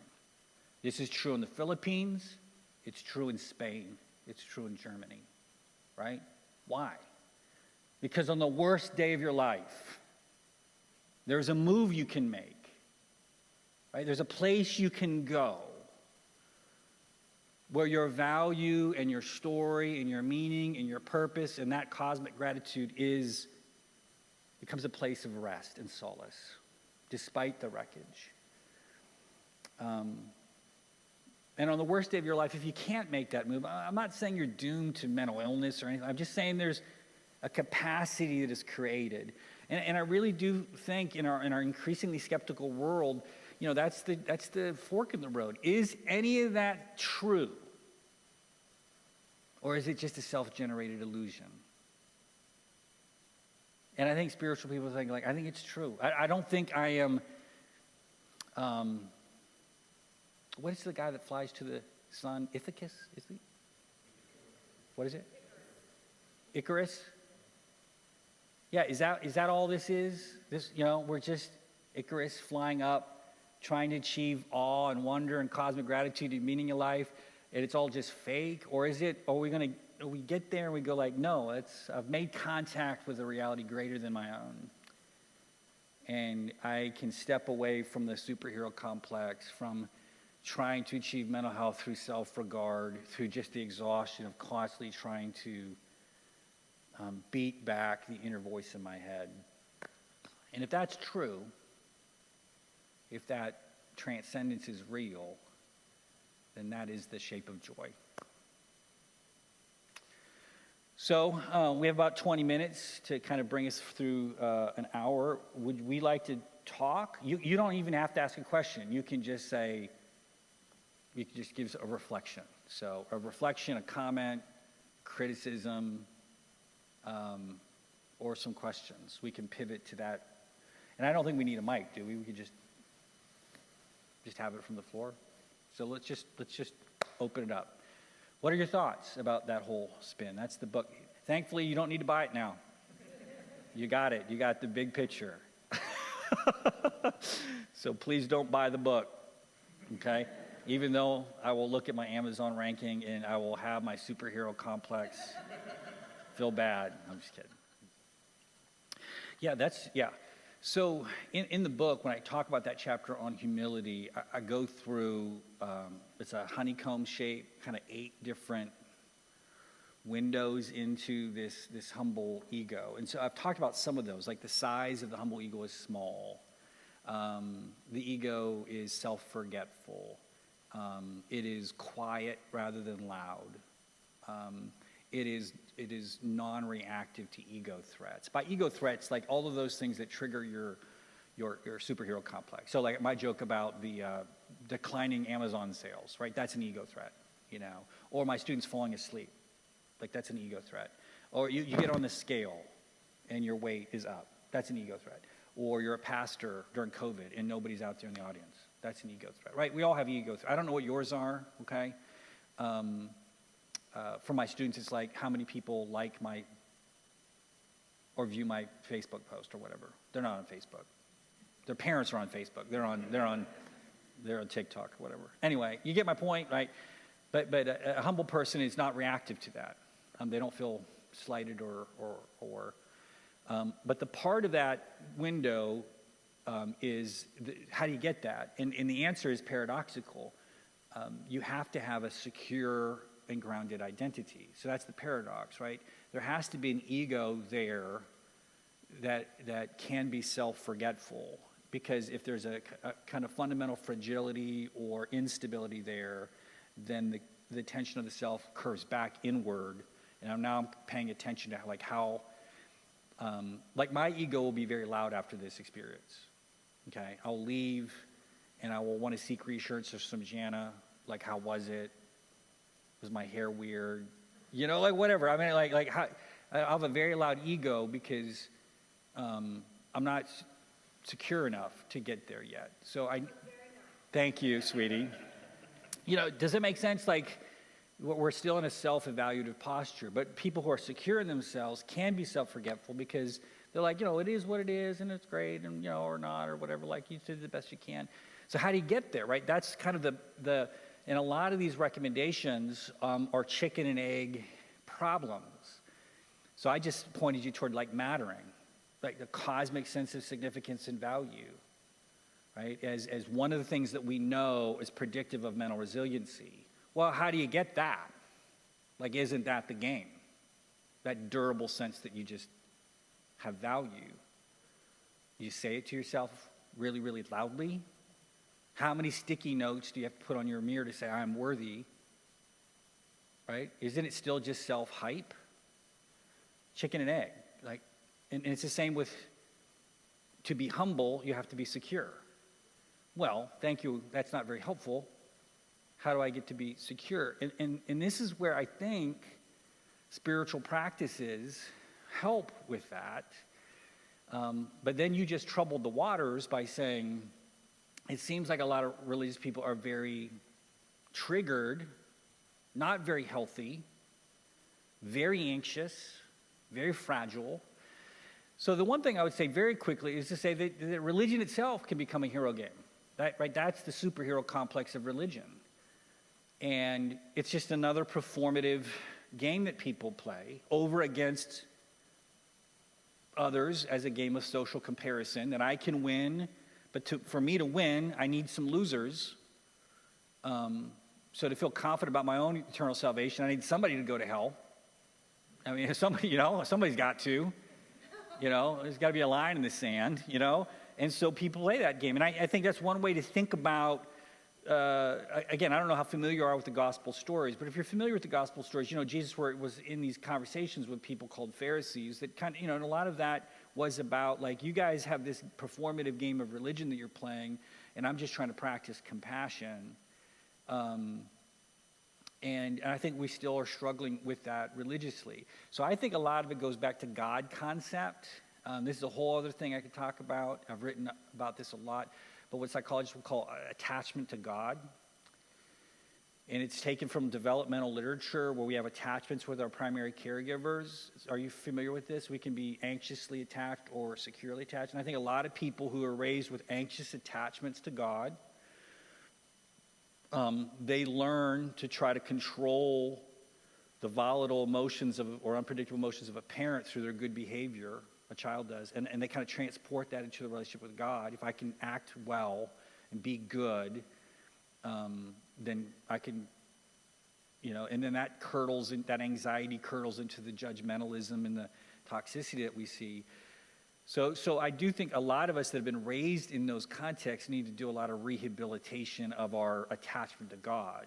This is true in the Philippines, it's true in Spain, it's true in Germany, right? Why? Because on the worst day of your life, there's a move you can make, right? There's a place you can go where your value and your story and your meaning and your purpose and that cosmic gratitude becomes a place of rest and solace, despite the wreckage. And on the worst day of your life, if you can't make that move, I'm not saying you're doomed to mental illness or anything. I'm just saying there's a capacity that is created. And I really do think in our increasingly skeptical world, that's the fork in the road. Is any of that true? Or is it just a self-generated illusion? And I think spiritual people think, I think it's true. I don't think I am... what is the guy that flies to the sun? Ithacus, is he? What is it? Icarus? Yeah, is that all this is? We're just Icarus flying up, trying to achieve awe and wonder and cosmic gratitude and meaning of life, and it's all just fake? Or is it, we get there and we go no, I've made contact with a reality greater than my own. And I can step away from the superhero complex, from trying to achieve mental health through self-regard, through just the exhaustion of constantly trying to beat back the inner voice in my head. And if that's true, if that transcendence is real, then that is the shape of joy. So we have about 20 minutes to kind of bring us through an hour. Would we like to talk? You don't even have to ask a question. You can just say, you can just give a reflection. So a reflection, a comment, criticism, or some questions. We can pivot to that. And I don't think we need a mic, do we? We could just have it from the floor. So let's just open it up. What are your thoughts about that whole spin? That's the book. Thankfully, you don't need to buy it now. You got it. You got the big picture. So please don't buy the book, okay? Even though I will look at my Amazon ranking and I will have my superhero complex feel bad. I'm just kidding. Yeah. So in the book, when I talk about that chapter on humility, I go through, it's a honeycomb shape, kind of 8 different windows into this humble ego. And so I've talked about some of those, like the size of the humble ego is small. The ego is self-forgetful. It is quiet rather than loud. It is non-reactive to ego threats. By ego threats, like all of those things that trigger your superhero complex. So like my joke about the declining Amazon sales, right? That's an ego threat, Or my students falling asleep, like that's an ego threat. Or you get on the scale and your weight is up. That's an ego threat. Or you're a pastor during COVID and nobody's out there in the audience. That's an ego threat, right? We all have ego threats. I don't know what yours are, okay? For my students, it's like how many people like my or view my Facebook post or whatever. They're not on Facebook. Their parents are on Facebook. They're on TikTok or whatever. Anyway, you get my point, right? But a humble person is not reactive to that. They don't feel slighted but the part of that window is how do you get that? And the answer is paradoxical. You have to have a secure and grounded identity. So that's the paradox, right? There has to be an ego there that can be self-forgetful, because if there's a kind of fundamental fragility or instability there, then the attention of the self curves back inward. And now I'm paying attention to how my ego will be very loud after this experience. Okay, I'll leave and I will want to seek reassurance from Jana, like, how was it? Was my hair weird? Whatever. I mean, how, I have a very loud ego because I'm not secure enough to get there yet. So thank you, sweetie. Does it make sense? We're still in a self-evaluative posture, but people who are secure in themselves can be self-forgetful because they're like, it is what it is, and it's great, and, or not, or whatever, you did the best you can. So how do you get there, right? That's kind of and a lot of these recommendations are chicken and egg problems. So I just pointed you toward mattering, the cosmic sense of significance and value, right? As one of the things that we know is predictive of mental resiliency. Well, how do you get that? Isn't that the game? That durable sense that you just have value. You say it to yourself really, really loudly. How many sticky notes do you have to put on your mirror to say, I'm worthy? Right? Isn't it still just self-hype? Chicken and egg. And it's the same with, to be humble, you have to be secure. Well, thank you, that's not very helpful. How do I get to be secure? And this is where I think spiritual practices help with that. But then you just troubled the waters by saying, it seems like a lot of religious people are very triggered, not very healthy, very anxious, very fragile. So the one thing I would say very quickly is to say that religion itself can become a hero game. Right? That's the superhero complex of religion. And it's just another performative game that people play over against others as a game of social comparison, that I can win, but for me to win, I need some losers. So to feel confident about my own eternal salvation, I need somebody to go to hell. I mean, somebody's got to. There's got to be a line in the sand, And so people play that game. And I think that's one way to think about, again, I don't know how familiar you are with the gospel stories, but if you're familiar with the gospel stories, Jesus was in these conversations with people called Pharisees that kind of, and a lot of that was about, you guys have this performative game of religion that you're playing, and I'm just trying to practice compassion. And I think we still are struggling with that religiously. So I think a lot of it goes back to God concept. This is a whole other thing I could talk about. I've written about this a lot. But what psychologists would call attachment to God. And it's taken from developmental literature where we have attachments with our primary caregivers. Are you familiar with this? We can be anxiously attached or securely attached. And I think a lot of people who are raised with anxious attachments to God, they learn to try to control the volatile emotions or unpredictable emotions of a parent through their good behavior. A child does. And they kind of transport that into the relationship with God. If I can act well and be good, then I can, and then that that anxiety curdles into the judgmentalism and the toxicity that we see. So I do think a lot of us that have been raised in those contexts need to do a lot of rehabilitation of our attachment to God.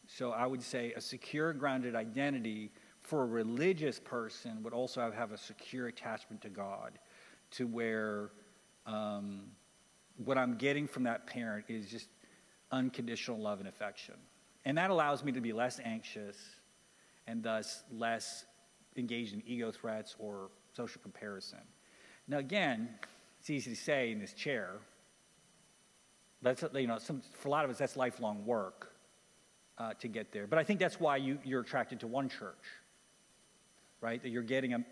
So I would say a secure, grounded identity for a religious person would also have a secure attachment to God, to where what I'm getting from that parent is just unconditional love and affection. And that allows me to be less anxious and thus less engaged in ego threats or social comparison. Now, again, it's easy to say in this chair, but for a lot of us, that's lifelong work to get there. But I think that's why you're attracted to one church, right? That you're getting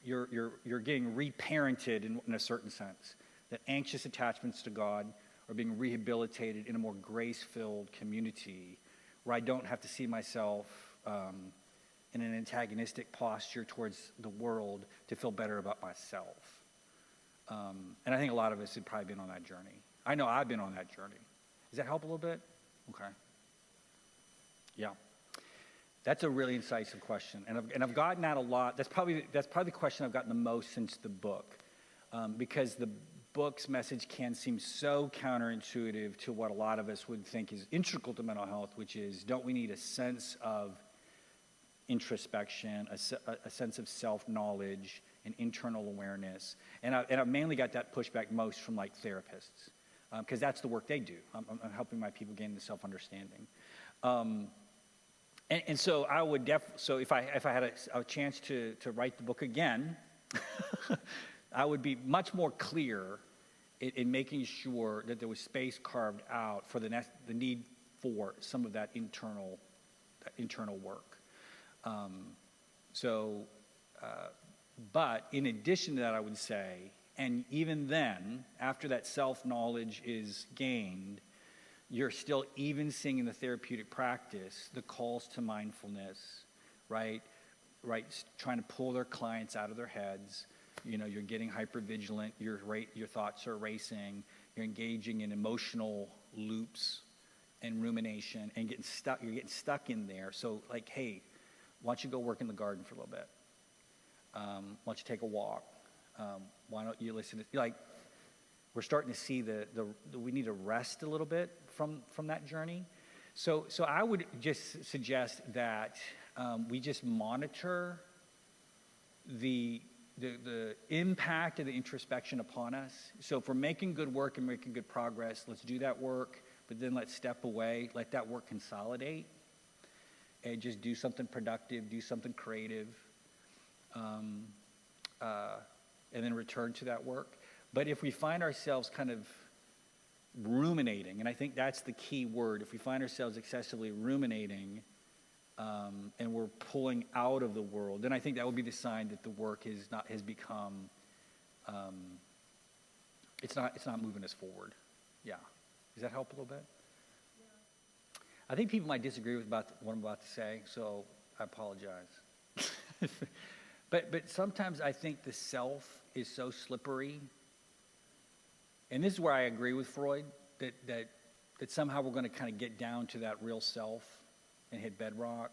you're getting reparented in a certain sense. That anxious attachments to God are being rehabilitated in a more grace-filled community where I don't have to see myself in an antagonistic posture towards the world to feel better about myself. And I think a lot of us have probably been on that journey. I know I've been on that journey. Does that help a little bit? Okay. Yeah. That's a really incisive question, and I've gotten that a lot. That's probably the question I've gotten the most since the book, because the book's message can seem so counterintuitive to what a lot of us would think is integral to mental health, which is, don't we need a sense of introspection, a sense of self-knowledge, and internal awareness? And I've mainly got that pushback most from like therapists, because that's the work they do. I'm helping my people gain the self-understanding. And so I would so if I had a chance to write the book again, I would be much more clear in making sure that there was space carved out for the need for some of that internal work. But in addition to that, I would say, and even then, after that self-knowledge is gained, you're still even seeing in the therapeutic practice the calls to mindfulness, right? Trying to pull their clients out of their heads. You're getting hypervigilant. Your thoughts are racing. You're engaging in emotional loops and rumination and getting stuck. You're getting stuck in there. So, like, hey, why don't you go work in the garden for a little bit? Why don't you take a walk? Why don't you listen to, like, we're starting to see we need to rest a little bit from that journey. So I would just suggest that we just monitor the impact of the introspection upon us. So if we're making good work and making good progress, let's do that work, but then let's step away, let that work consolidate, and just do something productive, do something creative, and then return to that work. But if we find ourselves kind of ruminating, and I think that's the key word, if we find ourselves excessively ruminating and we're pulling out of the world, then I think that would be the sign that the work has become, it's not moving us forward. Yeah. Does that help a little bit? Yeah. I think people might disagree with what I'm about to say, so I apologize. But sometimes I think the self is so slippery. And this is where I agree with Freud, that somehow we're going to kind of get down to that real self and hit bedrock.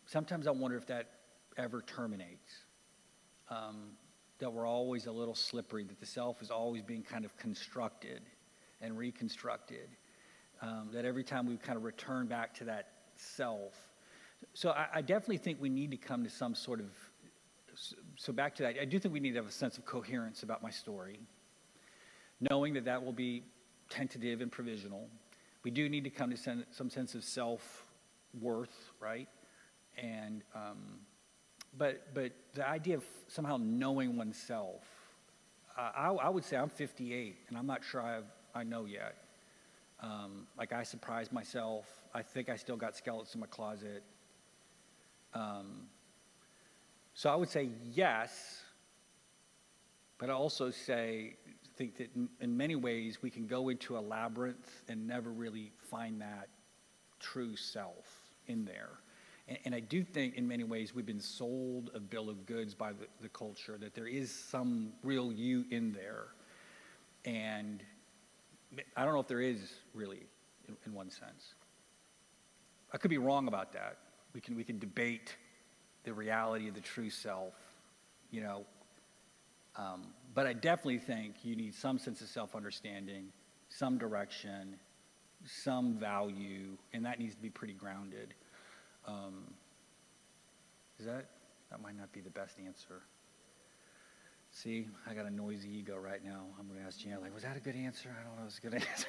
Sometimes I wonder if that ever terminates, that we're always a little slippery, that the self is always being kind of constructed and reconstructed, that every time we kind of return back to that self. So I definitely think we need to come to some sort of, so back to that, I do think we need to have a sense of coherence about my story, knowing that will be tentative and provisional. We do need to come to some sense of self-worth, right? And but the idea of somehow knowing oneself, I would say I'm 58, and I'm not sure I know yet. Like, I surprised myself. I think I still got skeletons in my closet. So I would say yes, but I also think that in many ways we can go into a labyrinth and never really find that true self in there. And I do think in many ways we've been sold a bill of goods by the culture, that there is some real you in there. And I don't know if there is really, in one sense. I could be wrong about that. We can debate the reality of the true self, but I definitely think you need some sense of self-understanding, some direction, some value, and that needs to be pretty grounded. That might not be the best answer. See, I got a noisy ego right now. I'm going to ask Jan, was that a good answer? I don't know if it's a good answer.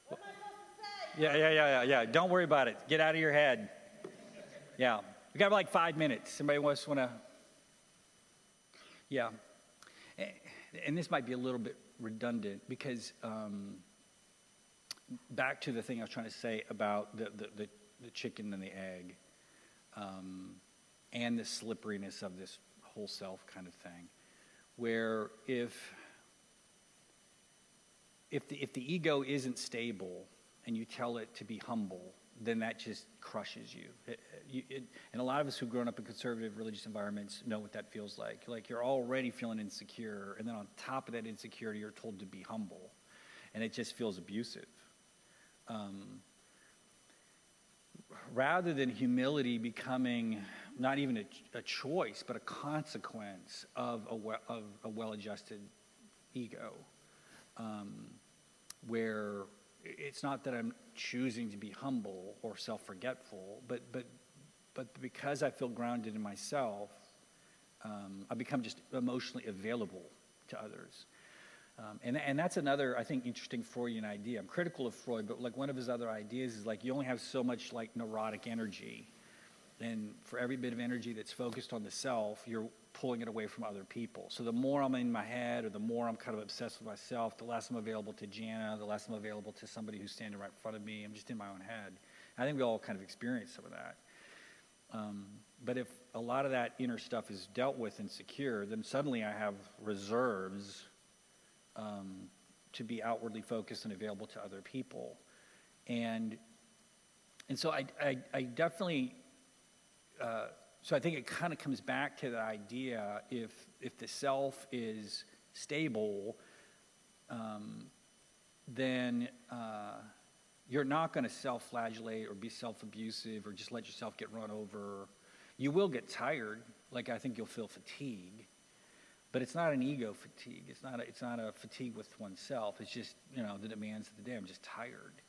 What am I supposed to say? Yeah. Don't worry about it. Get out of your head. Yeah. We got like 5 minutes. Somebody want to? Yeah. And this might be a little bit redundant because back to the thing I was trying to say about the chicken and the egg. and the slipperiness of this whole self kind of thing, where if the ego isn't stable and you tell it to be humble, then that just crushes you. And a lot of us who've grown up in conservative religious environments know what that feels like. Like you're already feeling insecure, and then on top of that insecurity, you're told to be humble. And it just feels abusive. Rather than humility becoming not even a choice, but a consequence of a well-adjusted ego, where it's not that I'm choosing to be humble or self-forgetful, but because I feel grounded in myself, I become just emotionally available to others. And that's another, I think, interesting Freudian idea. I'm critical of Freud, but like one of his other ideas is like you only have so much like neurotic energy. And for every bit of energy that's focused on the self, you're pulling it away from other people. So the more I'm in my head, or the more I'm kind of obsessed with myself, the less I'm available to Jana, the less I'm available to somebody who's standing right in front of me. I'm just in my own head. I think we all kind of experience some of that. But if a lot of that inner stuff is dealt with and secure, then suddenly I have reserves to be outwardly focused and available to other people. And so I definitely... So I think it kind of comes back to the idea, if the self is stable, then you're not going to self-flagellate or be self-abusive or just let yourself get run over. You will get tired, like I think you'll feel fatigue, but it's not an ego fatigue. It's not a fatigue with oneself. It's just, the demands of the day. I'm just tired.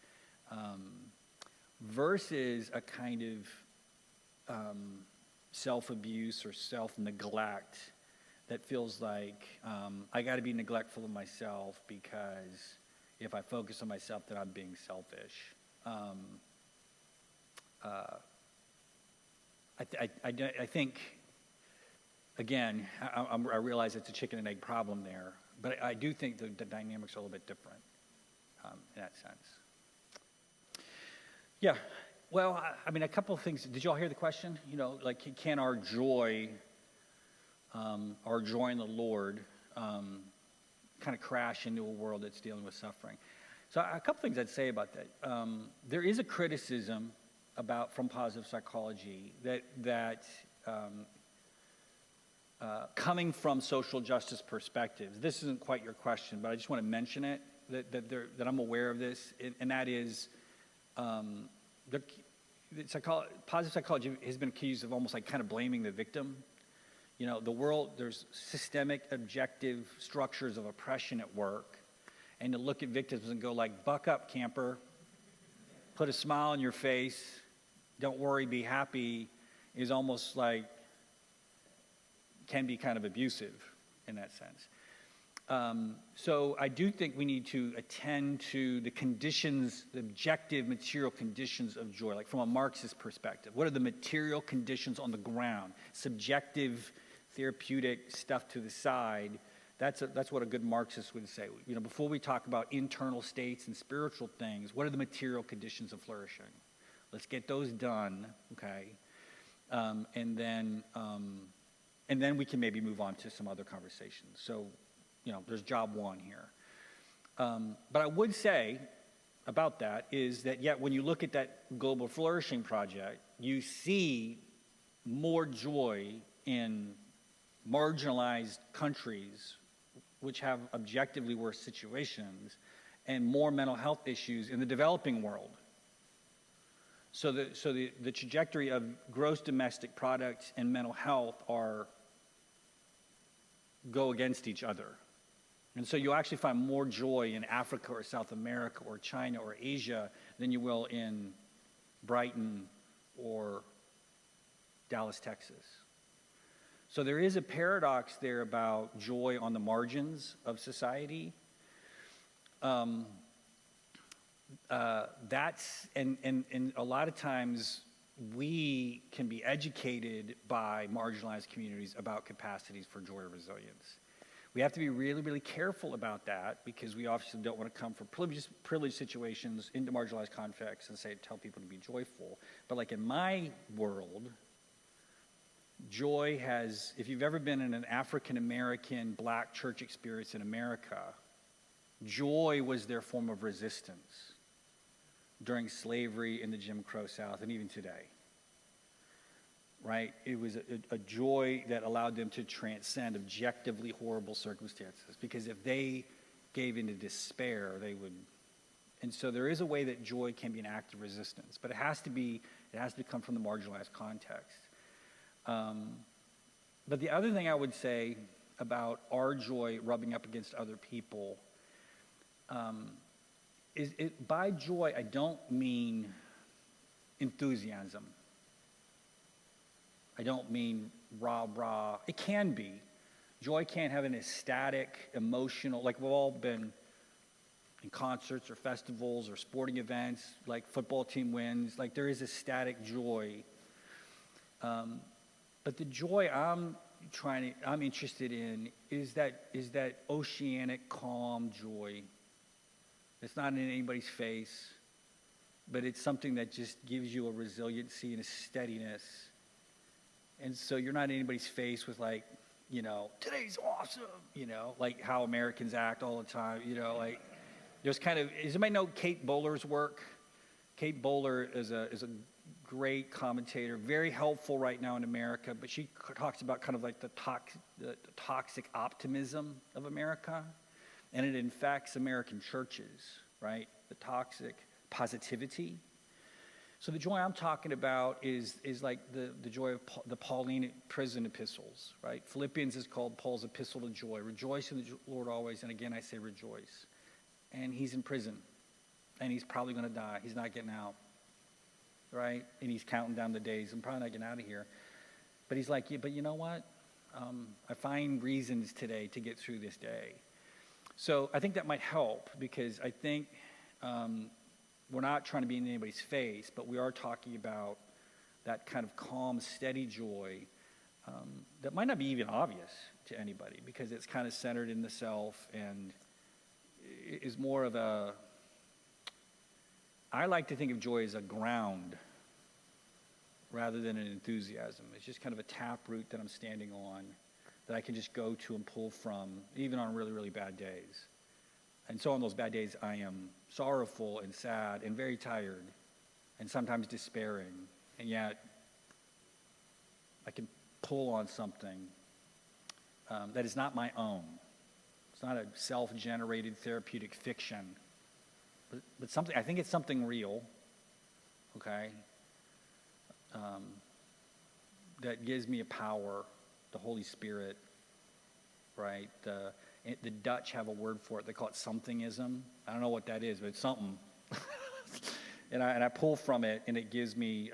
Versus a kind of self-abuse or self-neglect that feels like I got to be neglectful of myself because if I focus on myself, then I'm being selfish. I think, again, I realize it's a chicken and egg problem there, but I do think the dynamics are a little bit different in that sense. Yeah. Well, I mean, a couple of things. Did you all hear the question? Like, can our joy in the Lord, kind of crash into a world that's dealing with suffering? So a couple things I'd say about that. There is a criticism from positive psychology that coming from social justice perspectives, this isn't quite your question, but I just want to mention it, that I'm aware of this, and that is... positive psychology has been accused of almost like kind of blaming the victim. The world, there's systemic, objective structures of oppression at work, and to look at victims and go like, buck up, camper, put a smile on your face, don't worry, be happy, is almost like, can be kind of abusive in that sense. So I do think we need to attend to the conditions, the objective material conditions of joy, like from a Marxist perspective. What are the material conditions on the ground? Subjective, therapeutic stuff to the side. That's what a good Marxist would say. Before we talk about internal states and spiritual things, what are the material conditions of flourishing? Let's get those done, okay? And then we can maybe move on to some other conversations. So, there's job one here. But I would say about that is that yet when you look at that global flourishing project, you see more joy in marginalized countries which have objectively worse situations and more mental health issues in the developing world. So the trajectory of gross domestic product and mental health go against each other. And so you'll actually find more joy in Africa or South America or China or Asia than you will in Brighton or Dallas, Texas. So there is a paradox there about joy on the margins of society. That's and a lot of times we can be educated by marginalized communities about capacities for joy or resilience. We have to be really, really careful about that because we obviously don't want to come from privileged situations into marginalized contexts and tell people to be joyful. But like in my world, joy has, if you've ever been in an African-American black church experience in America, joy was their form of resistance during slavery in the Jim Crow South and even today. Right? It was a joy that allowed them to transcend objectively horrible circumstances, because if they gave into despair, they would. And so there is a way that joy can be an act of resistance, but it has to come from the marginalized context. But the other thing I would say about our joy rubbing up against other people is by joy, I don't mean enthusiasm. I don't mean rah-rah. It can be. Joy can have an ecstatic, emotional, like we've all been in concerts or festivals or sporting events, like football team wins, like there is ecstatic joy. But the joy I'm interested in is that oceanic, calm joy. It's not in anybody's face, but it's something that just gives you a resiliency and a steadiness. And so you're not in anybody's face with like, today's awesome, like how Americans act all the time, like there's kind of, does anybody know Kate Bowler's work? Kate Bowler is a great commentator, very helpful right now in America, but she talks about kind of like the toxic optimism of America, and it infects American churches, right? The toxic positivity. So the joy I'm talking about is like the joy of the Pauline prison epistles, right? Philippians is called Paul's epistle to joy. Rejoice in the Lord always, and again I say rejoice. And he's in prison, and he's probably going to die. He's not getting out, right? And he's counting down the days. I'm probably not getting out of here. But he's like, yeah, but you know what? I find reasons today to get through this day. So I think that might help, because I think we're not trying to be in anybody's face, but we are talking about that kind of calm, steady joy that might not be even obvious to anybody, because it's kind of centered in the self and is more of a, I like to think of joy as a ground rather than an enthusiasm. It's just kind of a taproot that I'm standing on that I can just go to and pull from, even on really, really bad days. And so on those bad days, I am sorrowful and sad and very tired and sometimes despairing. And yet, I can pull on something that is not my own. It's not a self-generated therapeutic fiction, but something, I think it's something real, okay, that gives me a power, the Holy Spirit, right? The Dutch have a word for it. They call it somethingism. I don't know what that is, but it's something. and I pull from it, and it gives me,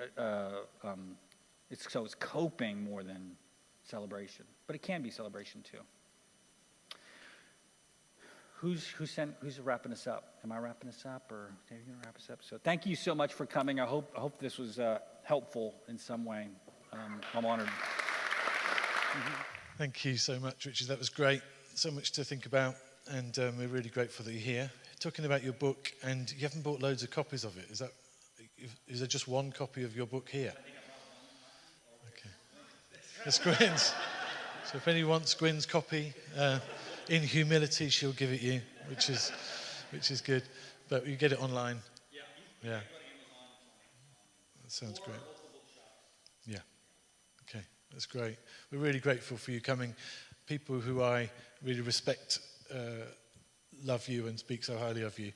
it's coping more than celebration. But it can be celebration too. Who's wrapping us up? Am I wrapping us up, or Dave, you going to wrap us up? So thank you so much for coming. I hope this was helpful in some way. I'm honored. Thank you so much, Richard. That was great. So much to think about, and we're really grateful that you're here. Talking about your book, and you haven't bought loads of copies of it. Is there just one copy of your book here? Okay. It's Gwyn's. So if anyone wants Gwyn's copy, in humility, she'll give it you, which is good. But you get it online. Yeah. That sounds great. Yeah. Okay, that's great. We're really grateful for you coming. People who I really respect, love you and speak so highly of you,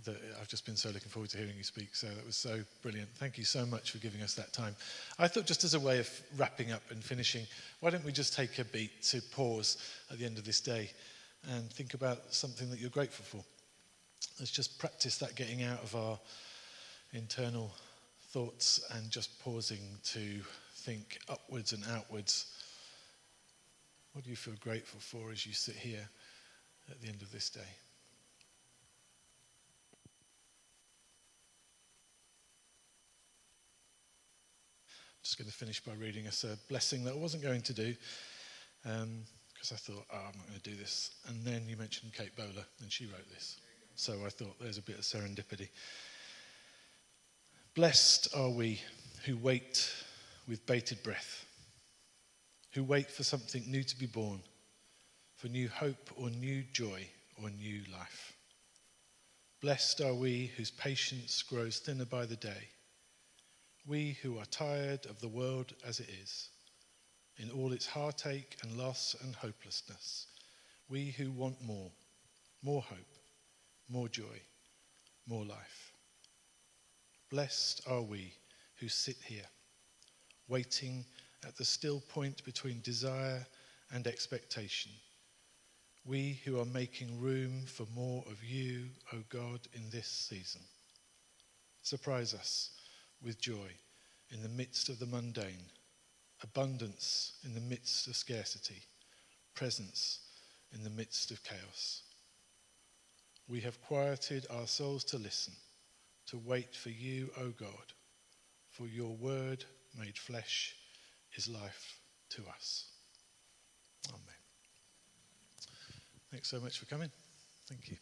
that I've just been so looking forward to hearing you speak. So that was so brilliant. Thank you so much for giving us that time. I thought, just as a way of wrapping up and finishing, why don't we just take a beat to pause at the end of this day and think about something that you're grateful for. Let's just practice that getting out of our internal thoughts and just pausing to think upwards and outwards. What do you feel grateful for as you sit here at the end of this day? I'm just going to finish by reading us a blessing that I wasn't going to do, because I thought, I'm not going to do this. And then you mentioned Kate Bowler, and she wrote this. So I thought there's a bit of serendipity. Blessed are we who wait with bated breath, who wait for something new to be born, for new hope or new joy or new life. Blessed are we whose patience grows thinner by the day, we who are tired of the world as it is, in all its heartache and loss and hopelessness, we who want more hope, more joy, more life. Blessed are we who sit here, waiting at the still point between desire and expectation, we who are making room for more of you, O God, in this season. Surprise us with joy in the midst of the mundane, abundance in the midst of scarcity, presence in the midst of chaos. We have quieted our souls to listen, to wait for you, O God, for your word made flesh is life to us. Amen. Thanks so much for coming. Thank you.